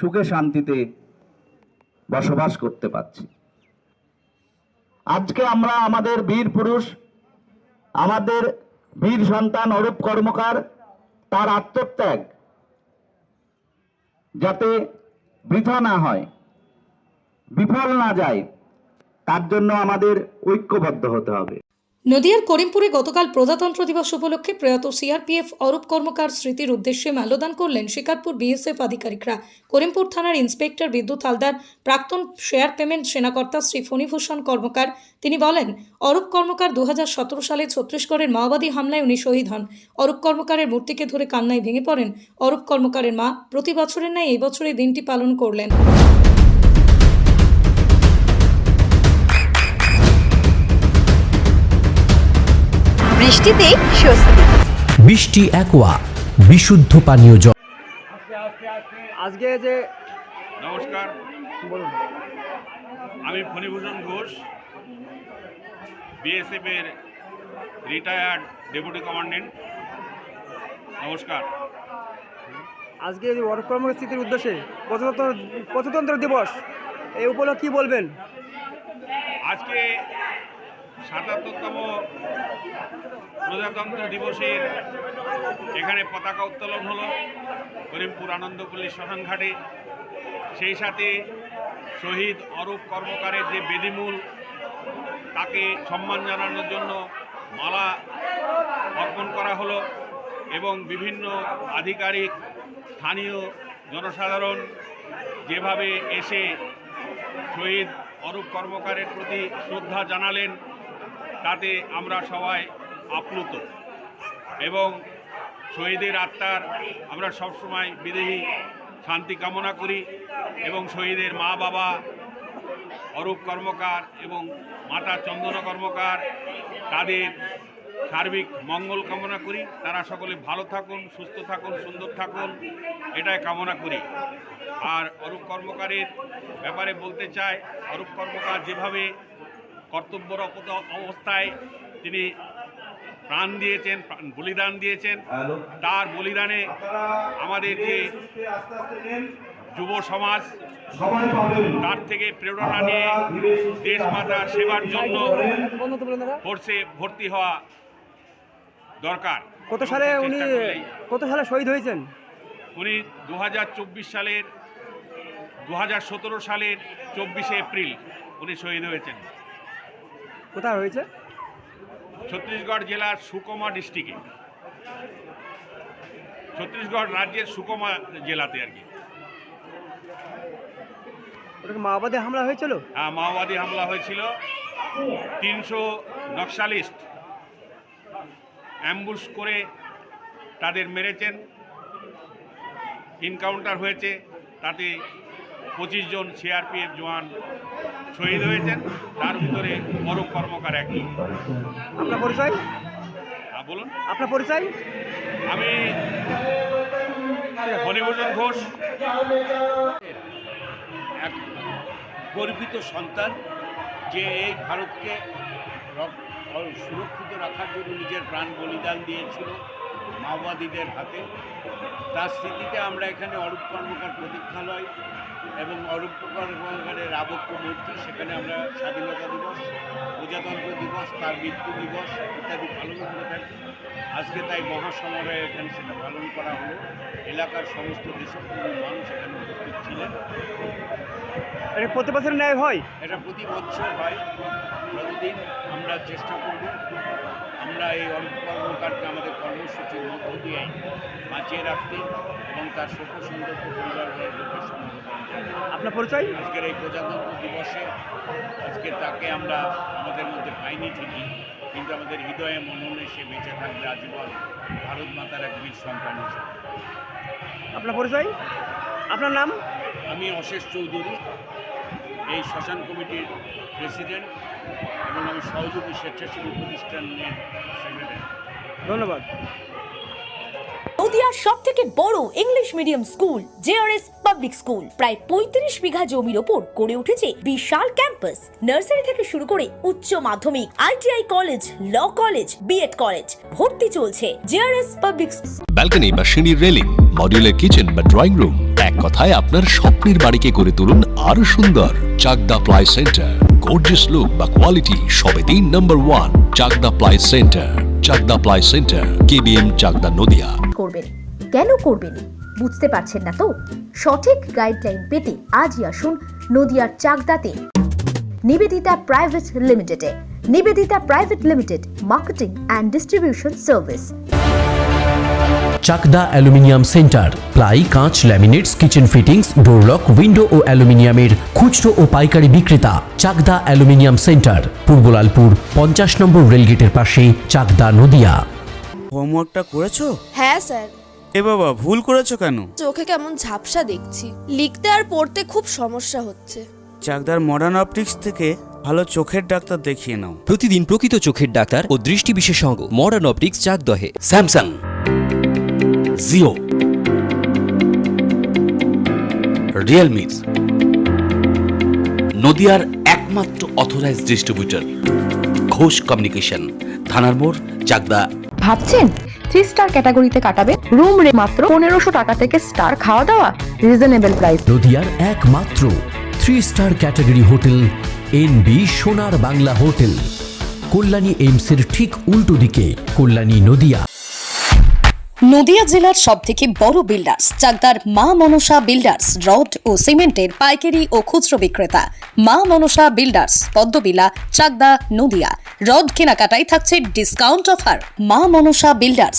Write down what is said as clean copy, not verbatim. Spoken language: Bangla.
সুখে শান্তিতে বসবাস করতে পারছি। আজকে আমরা আমাদের বীর পুরুষ, আমাদের বীর সন্তান অরূপ কর্মকার, তার আত্মত্যাগ যাতে বৃথা না হয়, বিফল না যায়, তার জন্য আমাদের ঐক্যবদ্ধ হতে হবে। নদিয়ার করিমপুরে গতকাল প্রজাতন্ত্র দিবস উপলক্ষে প্রয়াত সিআরপিএফ অরূপ কর্মকার স্মৃতির উদ্দেশ্যে মাল্যদান করলেন শিকারপুর বিএসএফ আধিকারিকরা। করিমপুর থানার ইন্সপেক্টর বিদ্যুৎ হালদার, প্রাক্তন শেয়ার পেমেন্ট সেনাকর্তা শ্রী ফণীভূষণ কর্মকার। তিনি বলেন, অরূপ কর্মকার 2017 সালে ছত্তিশগড়ের মাওবাদী হামলায় উনি শহীদ হন। অরূপ কর্মকারের মূর্তিকে ধরে কান্নায় ভেঙে পড়েন অরূপ কর্মকারের মা। প্রতি বছরের ন্যায় এই বছর এই দিনটি পালন করলেন। বৃষ্টিতে স্বস্তি। বৃষ্টি অ্যাকোয়া বিশুদ্ধ পানীয় জল। আজকে যে নমস্কার, বলুন। আমি ফণীভূষণ ঘোষ, বিএসএফ এর রিটায়ার্ড ডেপুটি কমান্ডেন্ট। নমস্কার। আজকে যে অরূপ কর্মকার স্মৃতির উদ্দেশ্যে প্রজাতন্ত্র দিবস, এই উপলক্ষে কি বলবেন? আজকে 77তম প্রজাতন্ত্র দিবসের এখানে পতাকা উত্তোলন হলো করিমপুর আনন্দপল্লী শ্মশানঘাটে। সেই সাথে শহীদ অরূপ কর্মকারের যে বেদিমূল, তাকে সম্মান জানানোর জন্য মালা অর্পণ করা হলো এবং বিভিন্ন আধিকারিক, স্থানীয় জনসাধারণ যেভাবে এসে শহীদ অরূপ কর্মকারের প্রতি শ্রদ্ধা জানালেন, তাতে আমরা সবাই আপ্লুত এবং শহীদের আত্মার আমরা সবসময় বিদেহী শান্তি কামনা করি এবং শহীদের মা বাবা অরূপ কর্মকার এবং মাতা চন্দনা কর্মকার, তাদের সার্বিক মঙ্গল কামনা করি। তারা সকলে ভালো থাকুন, সুস্থ থাকুন, সুন্দর থাকুন, এটাই কামনা করি। আর অরূপ কর্মকারের ব্যাপারে বলতে চাই, অরূপ কর্মকার যেভাবে কর্তব্যরত অবস্থায় তিনি প্রাণ দিয়েছেন, বলিদান দিয়েছেন, তার বলিদানে আমাদের যে যুব সমাজ তার থেকে প্রেরণা নিয়ে দেশ মাতার সেবার জন্য ফোর্সে ভর্তি হওয়া দরকার। কত সালে শহীদ হয়েছেন? উনি 2017 সালের 24শে এপ্রিল উনি শহীদ হয়েছেন। কোথায় হয়েছে? ছত্তিশগড় জেলার সুকমা ডিস্ট্রিক্টে, ছত্তিশগড় রাজ্যের সুকমা জেলাতে আর কি। ওটাকে মাওবাদী হামলা হয়েছিল? হ্যাঁ, মাওবাদী হামলা হয়েছিল। 300 নকশালিস্ট অ্যাম্বুশ করে তাদের মেরেছেন, এনকাউন্টার হয়েছে, তাতে 25 জন সিআরপিএফ জওয়ান শহীদ হয়েছেন, তার ভিতরে অরূপ কর্মকার একজন। আপনার পরিচয়? হ্যাঁ, বলুন। আপনার পরিচয়? আমি ফণীভূষণ ঘোষ, এক গর্বিত সন্তান, যে এই ভারতকে সুরক্ষিত রাখার জন্য নিজের প্রাণ বলিদান দিয়েছিল মাওবাদীদের হাতে। তার স্মৃতিতে আমরা এখানে অরূপ কর্মকার প্রতীক্ষালয় এবং অরূপ কর্মকারের আবক্ষ মূর্তি, সেখানে আমরা স্বাধীনতা দিবস, প্রজাতন্ত্র দিবস, তার মৃত্যু দিবস ইত্যাদি পালন করে থাকি। আজকে তাই মহাসমারোহে এখানে সেটা পালন করা হলো। এলাকার সমস্ত দেশপ্রেমী মানুষ এখানে উপস্থিত ছিলেন। এটা প্রতি বছর ন্যায় হয়? এটা প্রতি বছর হয়। প্রতিদিন আমরা চেষ্টা করব আমরা এই অরূপ কর্মকারকে আমাদের কর্মসূচির মধ্য দিয়ে বাঁচিয়ে রাখতে এবং তার শোক সন্তপ্ত পরিবারের লোকের সমবেদনা। আপনার পরিচয়? আজকের এই প্রজাতন্ত্র দিবসে আজকে তাকে আমরা আমাদের মধ্যে পাইনি ঠিকই, কিন্তু আমাদের হৃদয়ে মননে সে বেঁচে থাকবে আজীবন ভারত মাতার এক বীর সন্তান হিসেবে। আপনার পরিচয়? আপনার নাম? আমি অশেষ চৌধুরী, এই শ্মশান কমিটির প্রেসিডেন্ট এবং আমি সহযোগী স্বেচ্ছাসেবী প্রতিষ্ঠানের সেক্রেটারি। ধন্যবাদ। নদিয়ার সবথেকে বড় English medium school JRS public school প্রায় ৩৫ বিঘা জমির ওপর গড়ে উঠেছে বিশাল ক্যাম্পাস। নার্সারি থেকে শুরু করে উচ্চ মাধ্যমিক, ITI college, law college, BEd college, ভর্তি চলছে। জেআরএস পাবলিক ব্যালকনি বা সিঁড়ির রেলিং, মডিউলার কিচেন বা ড্রয়িং রুম, এক কথায় আপনার স্বপ্নের বাড়িকে করে তুলুন আরো সুন্দর। Chakdah ply centre, gorgeous look বা কোয়ালিটি সবেতেই number 1। Chakdah ply centre, Chakdah ply centre, KBM, Chakdah, Nadia. করবেন কেন করবেন বুঝতে পারছেন না তো? সঠিক গাইডলাইন পেতে আজই আসুন নদিয়ার চাকদাতে নিবেদিতা প্রাইভেট লিমিটেডে। Nivedita private limited, marketing and distribution service. Chakdah aluminium centre, ply, কাঁচ, laminates, kitchen fittings, door lock, window ও অ্যালুমিনিয়ামের খুচরো ও পাইকারি বিক্রেতা। চাকদা অ্যালুমিনিয়াম সেন্টার, পূর্বলালপুর 50 নম্বর রেলগেটের পাশে, চাকদা, নদিয়া। হোমওয়ার্কটা করেছো? হ্যাঁ স্যার। এ বাবা, ভুল করেছো কেন? চোখে কেমন ঝাপসা দেখছি, লিখতে আর পড়তে খুব সমস্যা হচ্ছে। চাকদার মডার্ন অপটিক্স থেকে ভালো চোখের ডাক্তার দেখিয়ে নাও। প্রতিদিন প্রকৃত চোখের ডাক্তার ও দৃষ্টি বিশেষজ্ঞ মডার্ন অপটিক্স, চাকদহে। স্যামসাং, জিও, রিয়েলমি, নদিয়ার একমাত্র অথরাইজড ডিস্ট্রিবিউটর ঘোষ কমিউনিকেশন, থানার মোড়, চাকদা। ভাবছেন 3 স্টার ক্যাটাগরিতে কাটাবে? রুম রে মাত্র 1500 টাকা থেকে স্টার, খাওয়া দাওয়া রিজনেবল প্রাইস। নদিয়ার একমাত্র 3 স্টার ক্যাটাগরি হোটেল এনবি সোনার বাংলা হোটেল, কল্যাণী এইমসের ঠিক উল্টো দিকে, কল্যাণী, নদিয়া। নদিয়া জেলার সবথেকে বড় বিল্ডার্স চাকদার মা মনসা বিল্ডার্স, রড ও সিমেন্টের পাইকারি ও খুচরো বিক্রেতা। মা মনসা বিল্ডার্স, পদ্মবিলা, চাকদা, নদিয়া। রড কেনাকাটায় থাকছে ডিসকাউন্ট অফার। মা মনসা বিল্ডার্স,